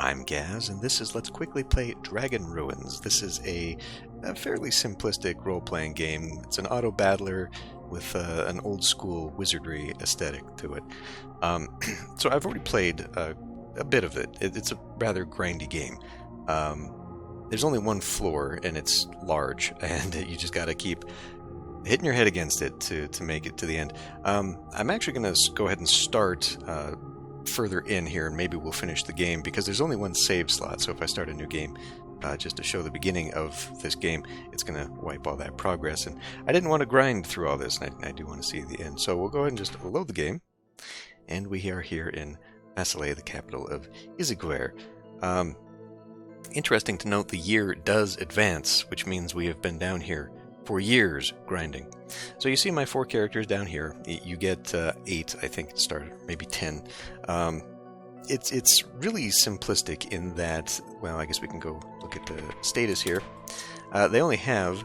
I'm Gaz, and this is Let's Quickly Play Dragon Ruins. This is a fairly simplistic role-playing game. It's an auto-battler with an old-school wizardry aesthetic to it. So I've already played a bit of it. It's a rather grindy game. There's only one floor, and it's large, and you just gotta keep hitting your head against it to make it to the end. I'm actually going to go ahead and start further in here, and maybe we'll finish the game, because there's only one save slot, so if I start a new game just to show the beginning of this game, it's going to wipe all that progress, and I didn't want to grind through all this, and I do want to see the end. So we'll go ahead and just load the game, and we are here in Faselei, the capital of Isigwere. Interesting to note, the year does advance, which means we have been down here for years grinding. So you see my 4 characters down here. You get 8, I think, to start, maybe 10. It's really simplistic in that, well, I guess we can go look at the status here. They only have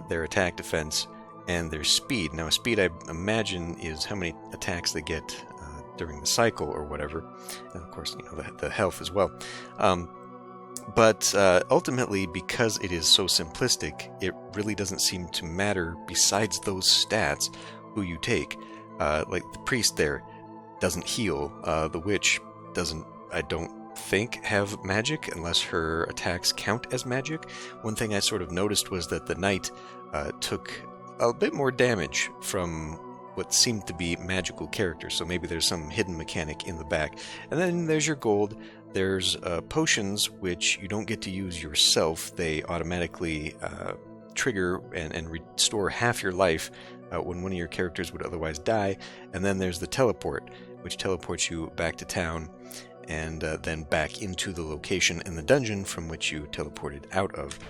their attack, defense, and their speed. Now, speed, I imagine, is how many attacks they get during the cycle or whatever. And of course, you know, the health as well. But ultimately, because it is so simplistic, it really doesn't seem to matter, besides those stats, who you take. Like the priest there doesn't heal. The witch doesn't, I don't think, have magic, unless her attacks count as magic. One thing I sort of noticed was that the knight took a bit more damage from what seemed to be magical characters, so maybe there's some hidden mechanic in the back. And then there's your gold. There's potions, which you don't get to use yourself. They automatically trigger and restore half your life when one of your characters would otherwise die. And then there's the teleport, which teleports you back to town and then back into the location in the dungeon from which you teleported out of.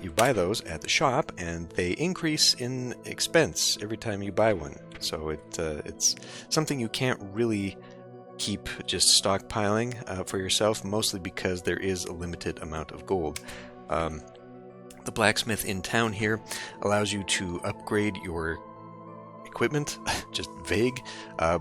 You buy those at the shop, and they increase in expense every time you buy one. So it's something you can't really keep just stockpiling for yourself, mostly because there is a limited amount of gold. The blacksmith in town here allows you to upgrade your equipment, just vague.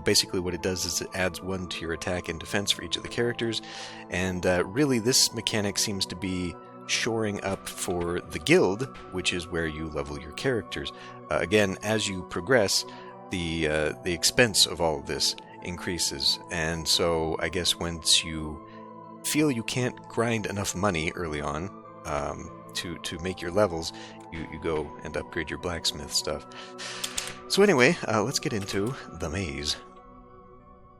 Basically what it does is it adds 1 to your attack and defense for each of the characters, and really this mechanic seems to be shoring up for the guild, which is where you level your characters. Again, as you progress, the expense of all of this increases, and so I guess once you feel you can't grind enough money early on to make your levels, you go and upgrade your blacksmith stuff. So anyway, let's get into the maze.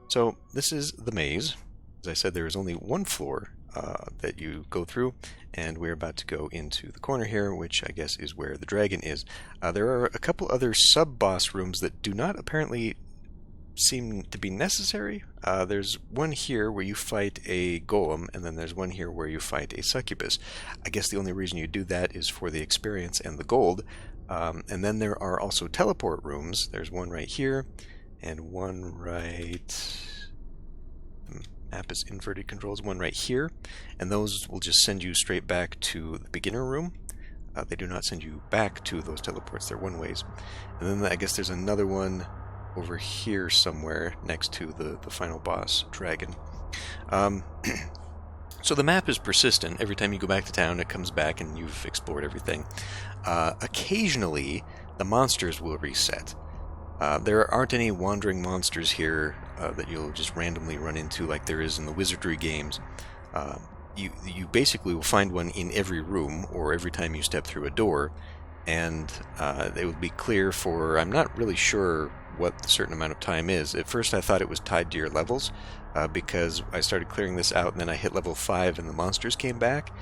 So this is the maze. As I said, there is only one floor that you go through, and we're about to go into the corner here, which I guess is where the dragon is. There are a couple other sub-boss rooms that do not apparently seem to be necessary. There's one here where you fight a golem, and then there's one here where you fight a succubus. I guess the only reason you do that is for the experience and the gold. And then there are also teleport rooms. There's one right here, and one right... map is inverted controls, one right here, and those will just send you straight back to the beginner room. They do not send you back to those teleports. They're one-ways. And then I guess there's another one over here somewhere next to the final boss dragon. So the map is persistent. Every time you go back to town, it comes back and you've explored everything. Occasionally, the monsters will reset. There aren't any wandering monsters here that you'll just randomly run into like there is in the wizardry games. You basically will find one in every room or every time you step through a door, and it will be clear for, I'm not really sure what the certain amount of time is. At first I thought it was tied to your levels, because I started clearing this out and then I hit level 5 and the monsters came back.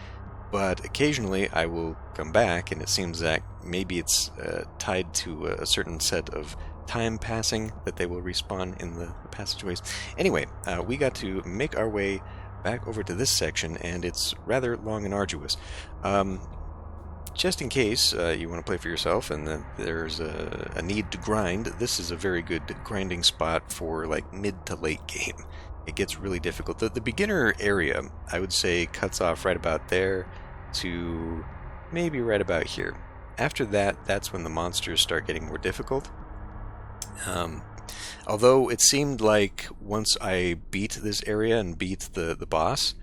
But occasionally I will come back and it seems that maybe it's tied to a certain set of time passing that they will respawn in the passageways. Anyway, we got to make our way back over to this section, and it's rather long and arduous. Just in case you want to play for yourself and there's a need to grind, this is a very good grinding spot for like mid to late game. It gets really difficult. The beginner area, I would say, cuts off right about there to maybe right about here. After that, that's when the monsters start getting more difficult. Although it seemed like once I beat this area and beat the boss,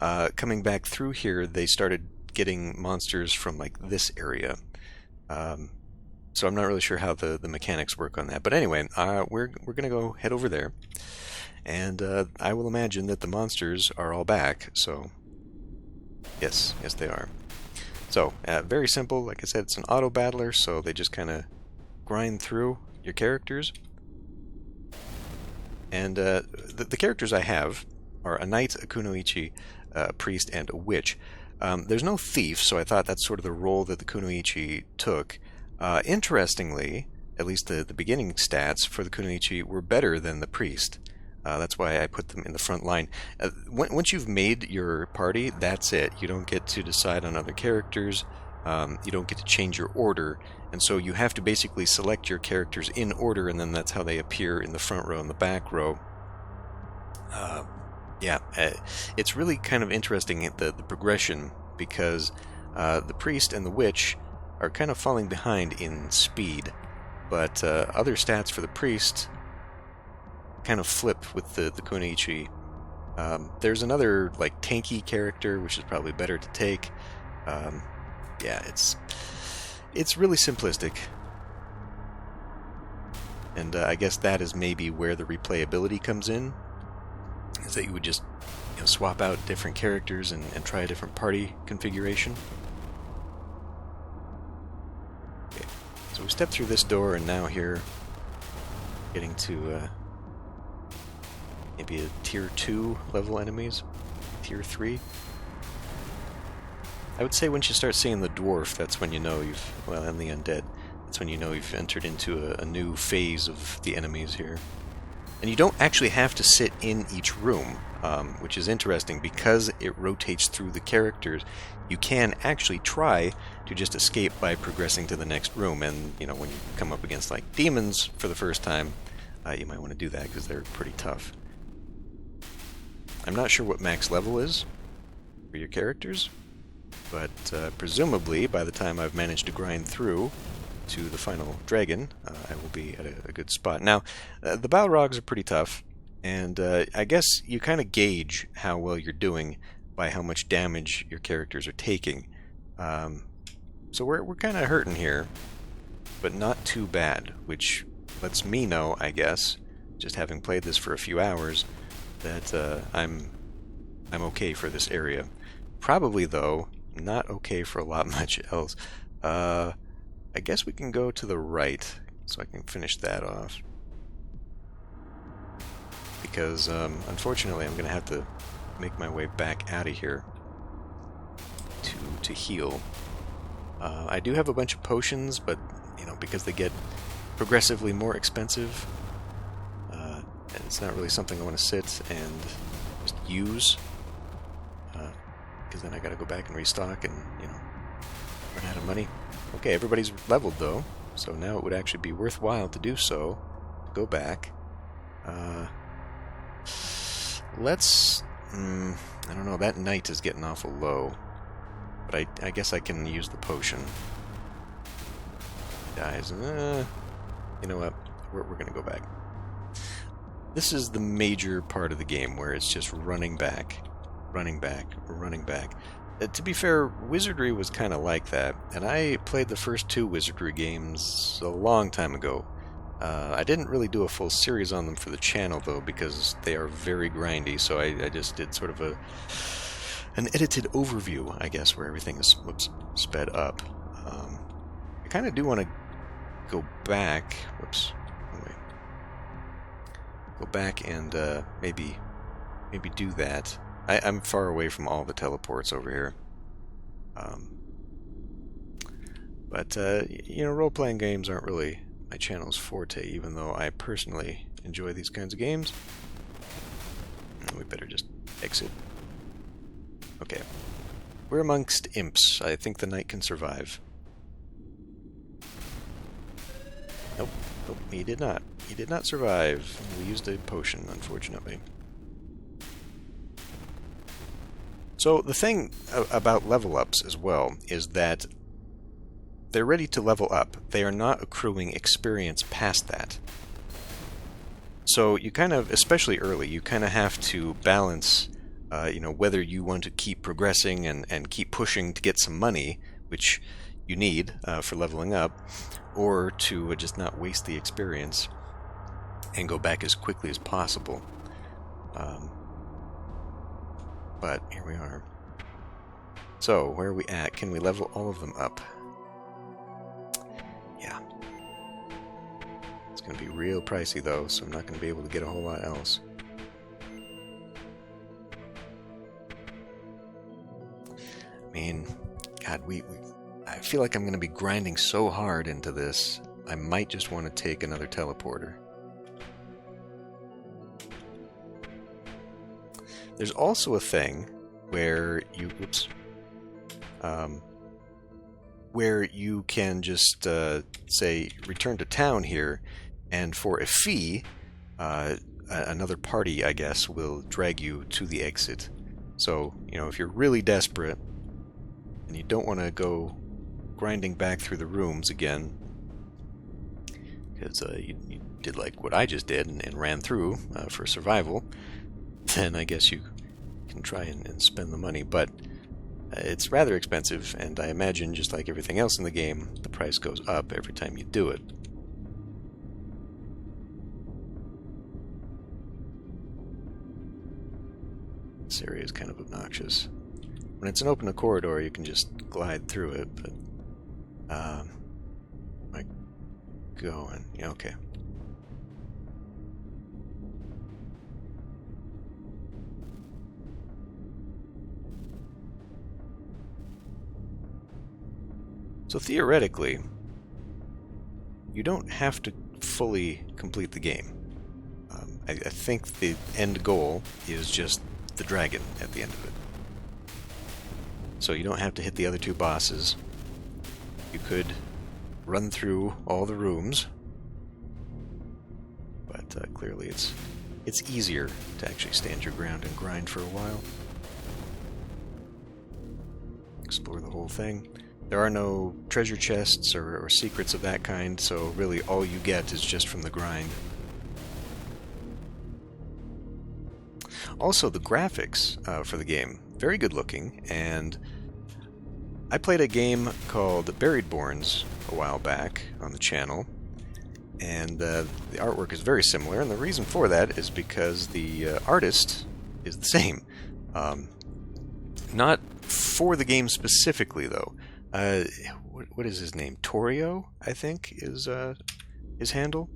coming back through here, they started getting monsters from like this area. So I'm not really sure how the mechanics work on that. But anyway, we're gonna go head over there, and I will imagine that the monsters are all back. So yes, they are. So very simple. Like I said, it's an auto battler, so they just kind of grind through your characters. And the characters I have are a knight, a kunoichi, a priest, and a witch. There's no thief, so I thought that's sort of the role that the kunoichi took. Interestingly, at least the beginning stats for the kunoichi were better than the priest. That's why I put them in the front line. Once you've made your party, that's it. You don't get to decide on other characters. You don't get to change your order. And so you have to basically select your characters in order, and then that's how they appear in the front row and the back row. It's really kind of interesting, the progression, because the priest and the witch are kind of falling behind in speed, but other stats for the priest kind of flip with the kunoichi. There's another like tanky character, which is probably better to take. It's really simplistic, and I guess that is maybe where the replayability comes in, is that you would just swap out different characters and try a different party configuration. Okay, so we step through this door, and now here, getting to maybe a tier 2 level enemies, tier 3. I would say once you start seeing the dwarf, that's when you know and the undead, that's when you know you've entered into a new phase of the enemies here. And you don't actually have to sit in each room, which is interesting because it rotates through the characters. You can actually try to just escape by progressing to the next room, and when you come up against like demons for the first time, you might want to do that because they're pretty tough. I'm not sure what max level is for your characters, but presumably by the time I've managed to grind through to the final dragon, I will be at a good spot. Now, the Balrogs are pretty tough, and I guess you kind of gauge how well you're doing by how much damage your characters are taking. So we're kind of hurting here, but not too bad, which lets me know, I guess, just having played this for a few hours, that I'm okay for this area. Probably, though, not okay for a lot much else. I guess we can go to the right, so I can finish that off. Because, unfortunately, I'm going to have to make my way back out of here to heal. I do have a bunch of potions, but, because they get progressively more expensive, and it's not really something I want to sit and just use. Because then I gotta go back and restock and, run out of money. Okay, everybody's leveled though, so now it would actually be worthwhile to do so. Go back. Let's... I don't know, that knight is getting awful low. But I guess I can use the potion. He dies. You know what? We're gonna go back. This is the major part of the game where it's just running back. To be fair, Wizardry was kind of like that, and I played the first 2 Wizardry games a long time ago. I didn't really do a full series on them for the channel, though, because they are very grindy, so I just did sort of an edited overview, I guess, where everything is sped up. I kind of do want to go back. Go back and maybe do that. I'm far away from all the teleports over here. But role-playing games aren't really my channel's forte, even though I personally enjoy these kinds of games. We better just exit. Okay. We're amongst imps. I think the knight can survive. Nope, he did not. He did not survive. We used a potion, unfortunately. So the thing about level ups as well is that they're ready to level up. They are not accruing experience past that. So you kind of, especially early, you kind of have to balance you know, whether you want to keep progressing and keep pushing to get some money, which you need for leveling up, or to just not waste the experience and go back as quickly as possible. But here we are. So, where are we at? Can we level all of them up? Yeah. It's going to be real pricey, though, so I'm not going to be able to get a whole lot else. I mean, God, I feel like I'm going to be grinding so hard into this, I might just want to take another teleporter. There's also a thing where you, where you can just say return to town here, and for a fee, another party, I guess, will drag you to the exit. So, you know, if you're really desperate and you don't want to go grinding back through the rooms again, because you did like what I just did and ran through for survival, then I guess you can try and spend the money. But it's rather expensive, and I imagine, just like everything else in the game, the price goes up every time you do it. This area is kind of obnoxious. When it's an open corridor, you can just glide through it, but like going, yeah, okay. So theoretically, you don't have to fully complete the game. I think the end goal is just the dragon at the end of it. So you don't have to hit the other two bosses. You could run through all the rooms, but clearly it's easier to actually stand your ground and grind for a while. Explore the whole thing. There are no treasure chests or secrets of that kind, so really all you get is just from the grind. Also, the graphics for the game, very good looking, and I played a game called Buried Bournes a while back on the channel, and the artwork is very similar, and the reason for that is because the artist is the same. Not for the game specifically, though. What is his name? Torio, I think, is his handle.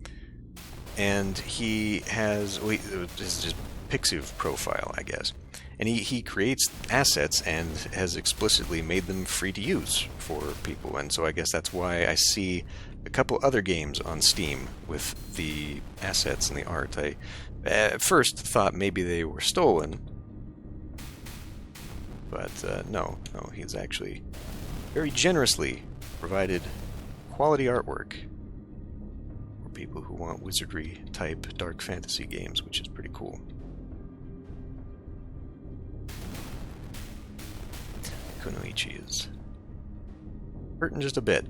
And he has, this is just Pixiv profile, I guess. And he creates assets and has explicitly made them free to use for people. And so I guess that's why I see a couple other games on Steam with the assets and the art. I at first thought maybe they were stolen. But no, he's actually very generously provided quality artwork for people who want wizardry-type dark fantasy games, which is pretty cool. Kunoichi is hurting just a bit.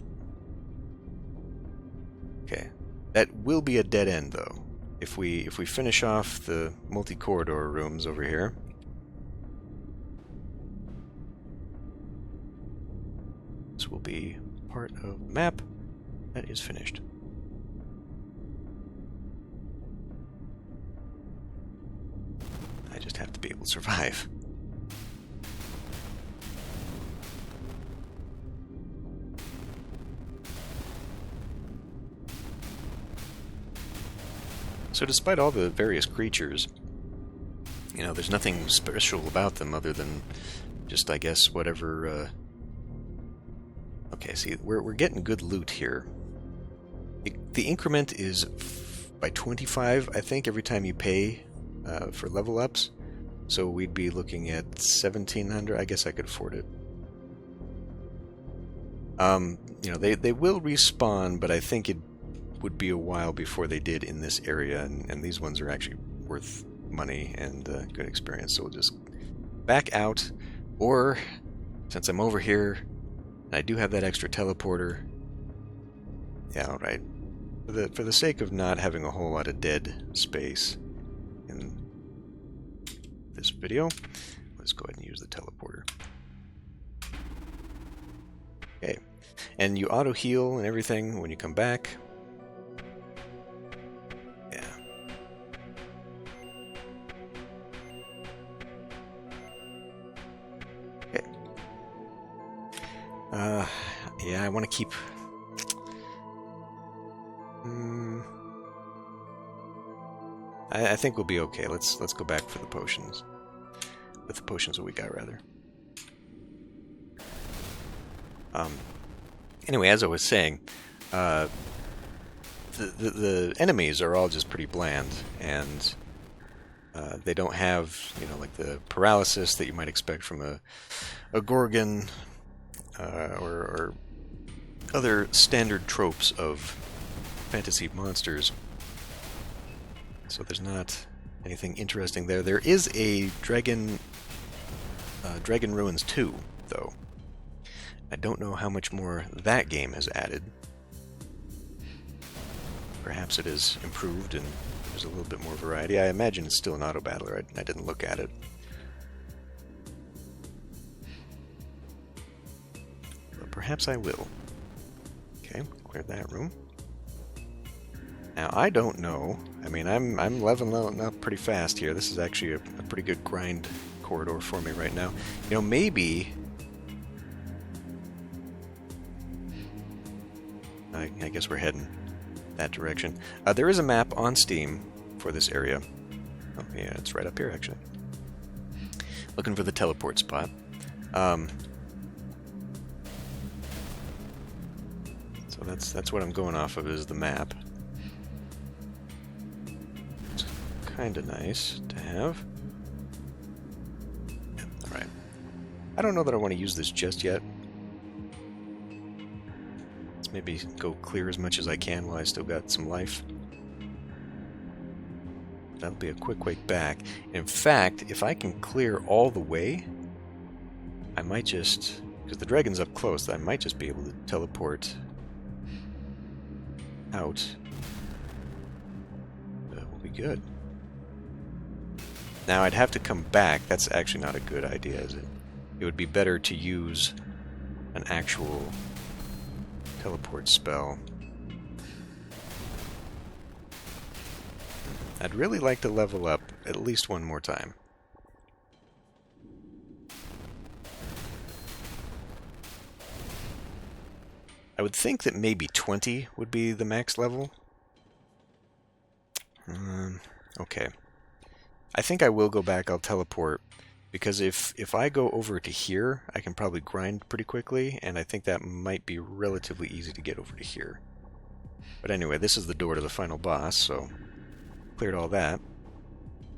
Okay, that will be a dead end, though. If we finish off the multi-corridor rooms over here, this will be part of the map that is finished. I just have to be able to survive. So despite all the various creatures, you know, there's nothing special about them other than just, I guess, whatever. Okay, see, we're getting good loot here. The increment is by 25, I think, every time you pay for level ups. So we'd be looking at 1,700. I guess I could afford it. You know, they will respawn, but I think it would be a while before they did in this area, and these ones are actually worth money and good experience. So we'll just back out, or since I'm over here, and I do have that extra teleporter. Yeah, alright. For the sake of not having a whole lot of dead space in this video. Let's go ahead and use the teleporter. Okay, and you auto heal and everything when you come back. Yeah. Okay. Yeah, I want to keep. I think we'll be okay. Let's go back for the potions. With the potions that we got, rather. Anyway, as I was saying, the enemies are all just pretty bland, and they don't have, you know, like the paralysis that you might expect from a Gorgon or other standard tropes of fantasy monsters. So there's not anything interesting there. There is a Dragon Ruins 2, though. I don't know how much more that game has added. Perhaps it is improved and there's a little bit more variety. I imagine it's still an auto-battler. I didn't look at it. But perhaps I will. Okay, clear that room. Now, I don't know. I mean, I'm leveling up pretty fast here. This is actually a pretty good grind corridor for me right now. You know, maybe... I guess we're heading that direction. There is a map on Steam for this area. Oh, yeah, it's right up here, actually. Looking for the teleport spot. So that's what I'm going off of, is the map. It's kind of nice to have. Yeah, alright. I don't know that I want to use this just yet. Let's maybe go clear as much as I can while I still got some life. That'll be a quick way back. In fact, if I can clear all the way, I might just... because the dragon's up close, I might just be able to teleport out. That will be good. Now, I'd have to come back. That's actually not a good idea, is it? It would be better to use an actual teleport spell. I'd really like to level up at least one more time. I would think that maybe 20 would be the max level. Okay. I think I will go back. I'll teleport. Because if I go over to here, I can probably grind pretty quickly, and I think that might be relatively easy to get over to here. But anyway, this is the door to the final boss, so cleared all that.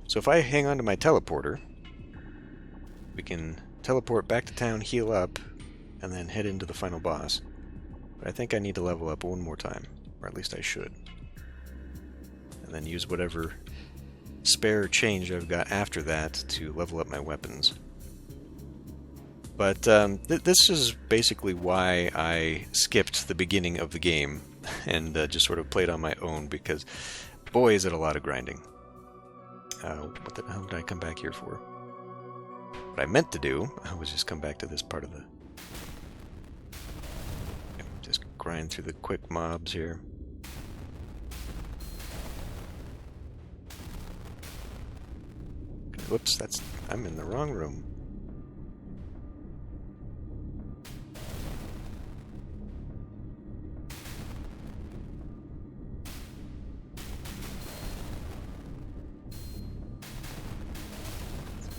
So if I hang on to my teleporter, we can teleport back to town, heal up, and then head into the final boss. But I think I need to level up one more time, or at least I should. And then use whatever spare change I've got after that to level up my weapons. But this is basically why I skipped the beginning of the game and just sort of played on my own, because boy is it a lot of grinding. What the hell did I come back here for? What I meant to do was just come back to this part of the... just grind through the quick mobs here. Whoops, I'm in the wrong room.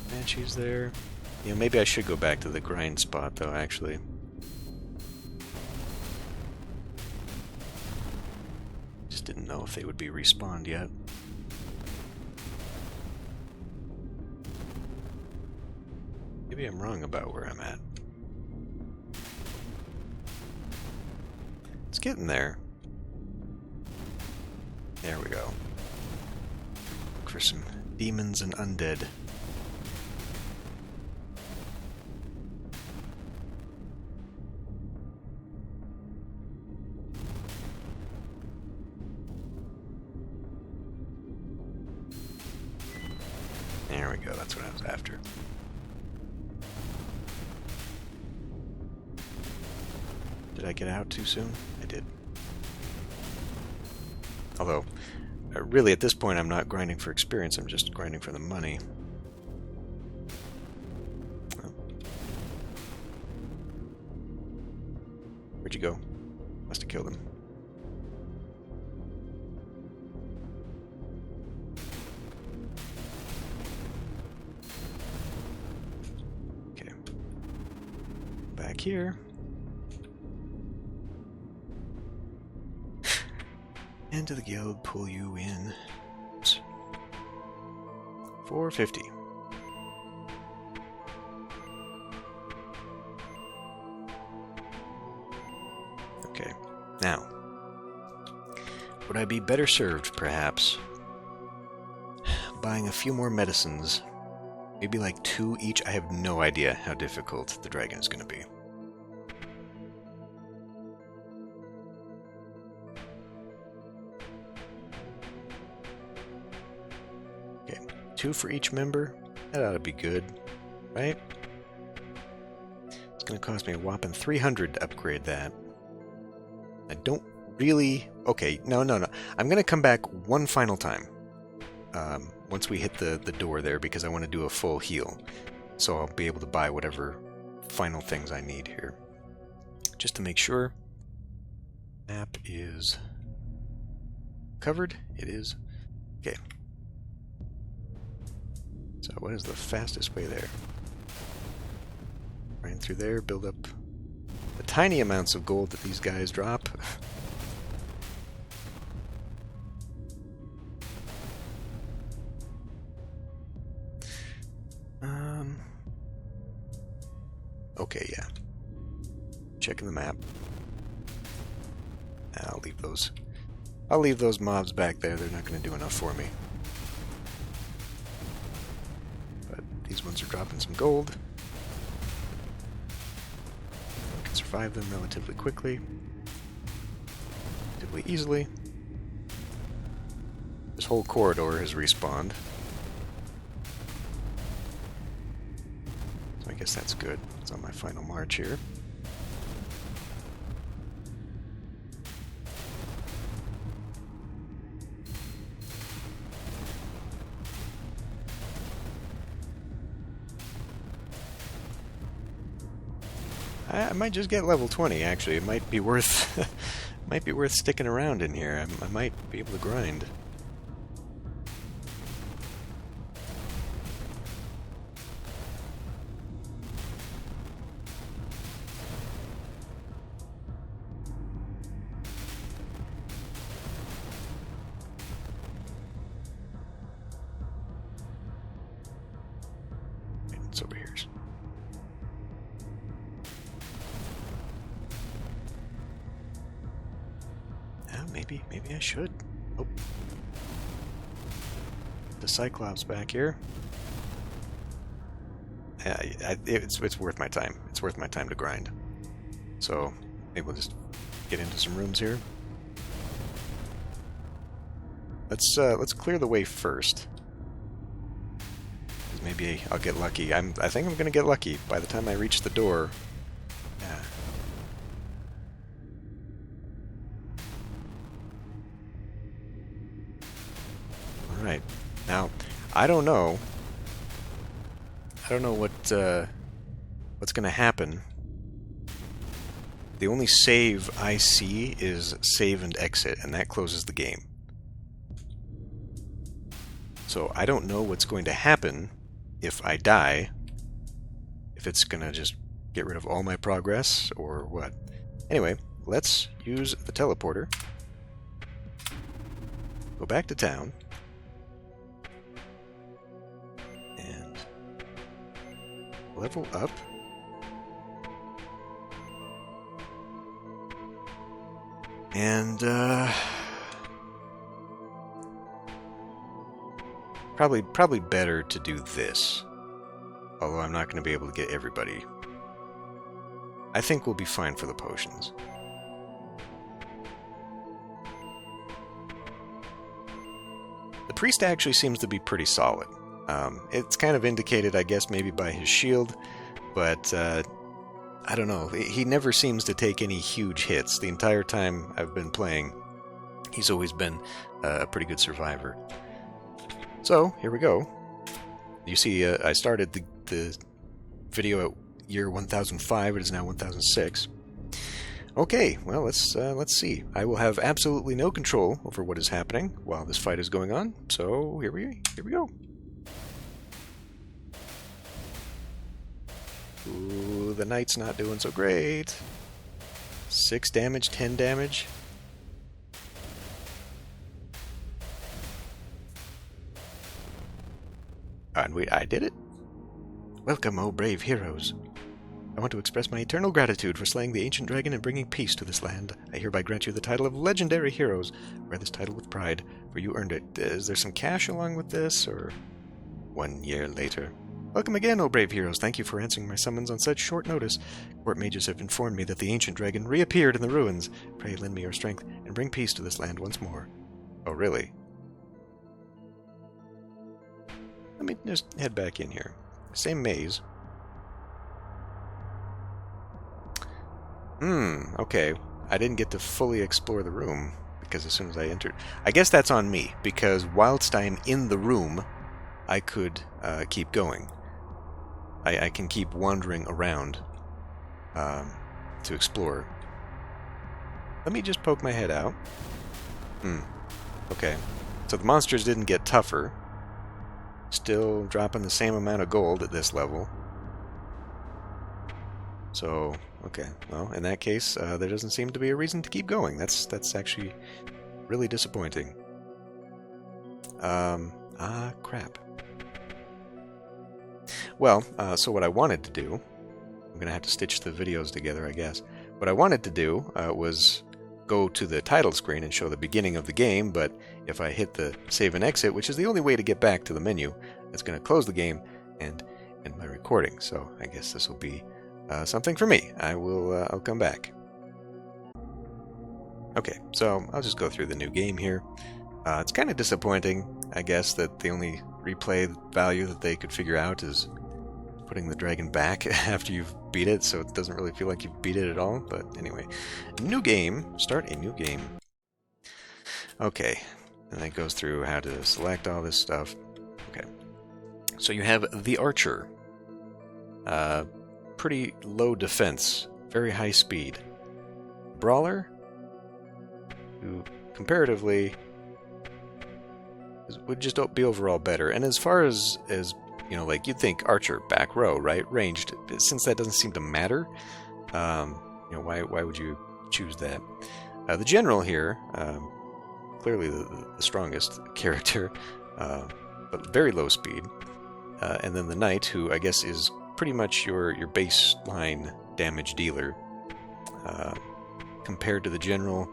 Banshees there. Yeah, maybe I should go back to the grind spot, though, actually. Just didn't know if they would be respawned yet. Maybe I'm wrong about where I'm at. It's getting there. There we go. Look for some demons and undead. There we go, that's what I was after. Did I get out too soon? I did. Although, really at this point I'm not grinding for experience, I'm just grinding for the money. Oh. Where'd you go? Must have killed him. Okay. Back here. Into the guild, pull you in. Oops. 450. Okay, now, would I be better served, perhaps, buying a few more medicines? Maybe like 2 each? I have no idea how difficult the dragon is going to be. Okay, 2 for each member? That ought to be good, right? It's going to cost me a whopping 300 to upgrade that. I don't really... Okay, no. I'm going to come back one final time. Once we hit the door there, because I want to do a full heal. So I'll be able to buy whatever final things I need here. Just to make sure. Map is covered. It is. Okay. So what is the fastest way there? Right through there, build up the tiny amounts of gold that these guys drop. Okay, yeah. Checking the map. I'll leave those mobs back there. They're not going to do enough for me. But these ones are dropping some gold. I can survive them relatively quickly. Relatively easily. This whole corridor has respawned. So I guess that's good. It's on my final march here. I might just get level 20, actually. It might be worth might be worth sticking around in here. I might be able to grind. It's over here. Maybe I should. Oh. The Cyclops back here. It's worth my time. It's worth my time to grind. So maybe we'll just get into some rooms here. Let's clear the way first. Maybe I'll get lucky. I think I'm gonna get lucky by the time I reach the door. Yeah. Alright. Now, I don't know what's gonna happen. The only save I see is save and exit, and that closes the game. So I don't know what's going to happen if I die, if it's gonna just get rid of all my progress, or what. Anyway, let's use the teleporter. Go back to town. And level up. And, Probably better to do this. Although I'm not going to be able to get everybody. I think we'll be fine for the potions. The priest actually seems to be pretty solid. It's kind of indicated, I guess, maybe by his shield, but I don't know. He never seems to take any huge hits. The entire time I've been playing, he's always been a pretty good survivor. So, here we go. You see, I started the video at year 1005. It is now 1006. Okay, well, let's see. I will have absolutely no control over what is happening while this fight is going on. So here we go. Ooh, the knight's not doing so great. 6 damage, 10 damage. And I did it. Welcome, O brave heroes. I want to express my eternal gratitude for slaying the ancient dragon and bringing peace to this land. I hereby grant you the title of Legendary Heroes. Wear this title with pride, for you earned it. Is there some cash along with this, or 1 year later? Welcome again, O brave heroes. Thank you for answering my summons on such short notice. Court mages have informed me that the ancient dragon reappeared in the ruins. Pray lend me your strength and bring peace to this land once more. Oh, really? Let me just head back in here. Same maze. Okay. I didn't get to fully explore the room, because as soon as I entered... I guess that's on me, because whilst I'm in the room, I could keep going. I can keep wandering around to explore. Let me just poke my head out. Okay. So the monsters didn't get tougher. Still dropping the same amount of gold at this level. So, okay. Well, in that case, there doesn't seem to be a reason to keep going. That's actually really disappointing. Crap. Well, so what I wanted to do... I'm going to have to stitch the videos together, I guess. What I wanted to do was go to the title screen and show the beginning of the game, but if I hit the save and exit, which is the only way to get back to the menu, it's going to close the game and end my recording. So I guess this will be something for me. I'll come back. Okay, so I'll just go through the new game here. It's kind of disappointing, I guess, that the only replay value that they could figure out is putting the dragon back after you've beat it, so it doesn't really feel like you've beat it at all. But anyway, new game. Start a new game. Okay, and it goes through how to select all this stuff. Okay, so you have the archer. Pretty low defense, very high speed. Brawler, who comparatively would just be overall better. And as far as you know, like, you'd think archer, back row, right? Ranged, since that doesn't seem to matter, you know, why would you choose that? The general here, clearly the strongest character, but very low speed. And then the knight, who I guess is pretty much your baseline damage dealer. Compared to the general,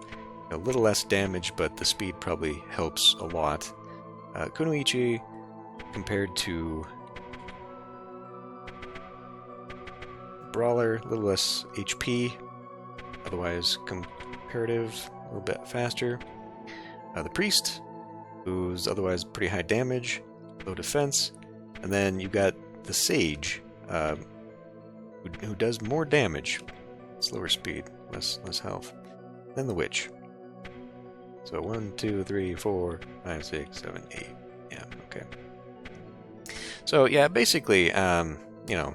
a little less damage, but the speed probably helps a lot. Kunoichi, compared to Brawler, a little less HP, otherwise comparative, a little bit faster. The Priest, who's otherwise pretty high damage, low defense. And then you've got the Sage, who does more damage, slower speed, less health, than the Witch. So 1, 2, 3, 4, 5, 6, 7, 8. Yeah, okay. So yeah, basically, you know,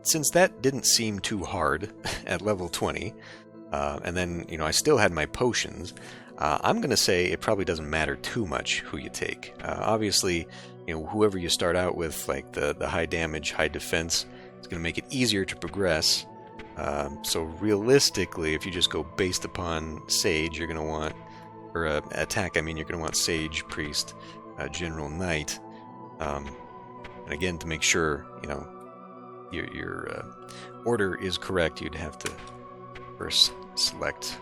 since that didn't seem too hard at level 20, and then, you know, I still had my potions, I'm going to say it probably doesn't matter too much who you take. Obviously, you know, whoever you start out with, like the high damage, high defense, it's going to make it easier to progress. So realistically, if you just go based upon Sage, you're going to want, or attack, I mean, you're going to want Sage, Priest, General, Knight. And again, to make sure, you know, your order is correct, you'd have to first select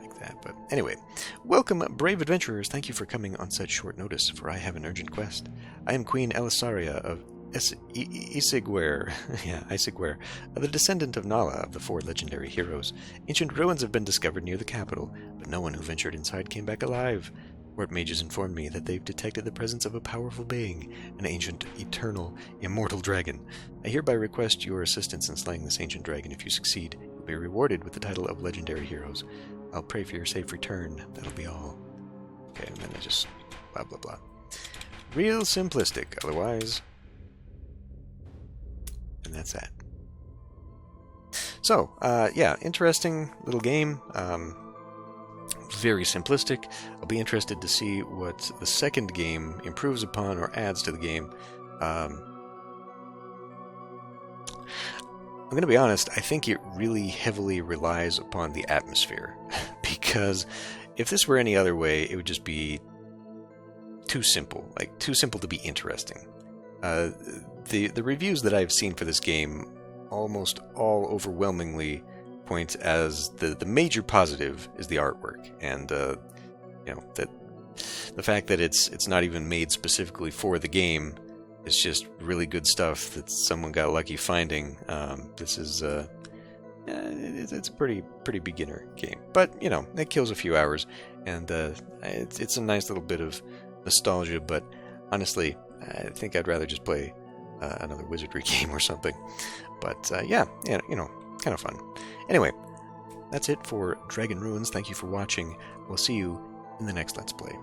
like that. But anyway, welcome, brave adventurers. Thank you for coming on such short notice, for I have an urgent quest. I am Queen Elisaria of Isigwere, Isigwere, the descendant of Nala of the 4 legendary heroes. Ancient ruins have been discovered near the capital, but no one who ventured inside came back alive. Court mages informed me that they've detected the presence of a powerful being, an ancient, eternal, immortal dragon. I hereby request your assistance in slaying this ancient dragon. If you succeed, you'll be rewarded with the title of Legendary Heroes. I'll pray for your safe return. That'll be all. Okay, and then I just blah blah blah. Real simplistic, otherwise. And that's that. So, yeah, interesting little game. Very simplistic. I'll be interested to see what the second game improves upon or adds to the game. I'm going to be honest, I think it really heavily relies upon the atmosphere. Because if this were any other way, it would just be too simple. Like, too simple to be interesting. The reviews that I've seen for this game almost all overwhelmingly point as the major positive is the artwork, and you know, that the fact that it's not even made specifically for the game is just really good stuff that someone got lucky finding. This is it's a pretty beginner game, but you know, it kills a few hours, and it's a nice little bit of nostalgia. But honestly, I think I'd rather just play another wizardry game or something. But yeah, you know, kind of fun. Anyway, that's it for Dragon Ruins. Thank you for watching. We'll see you in the next Let's Play.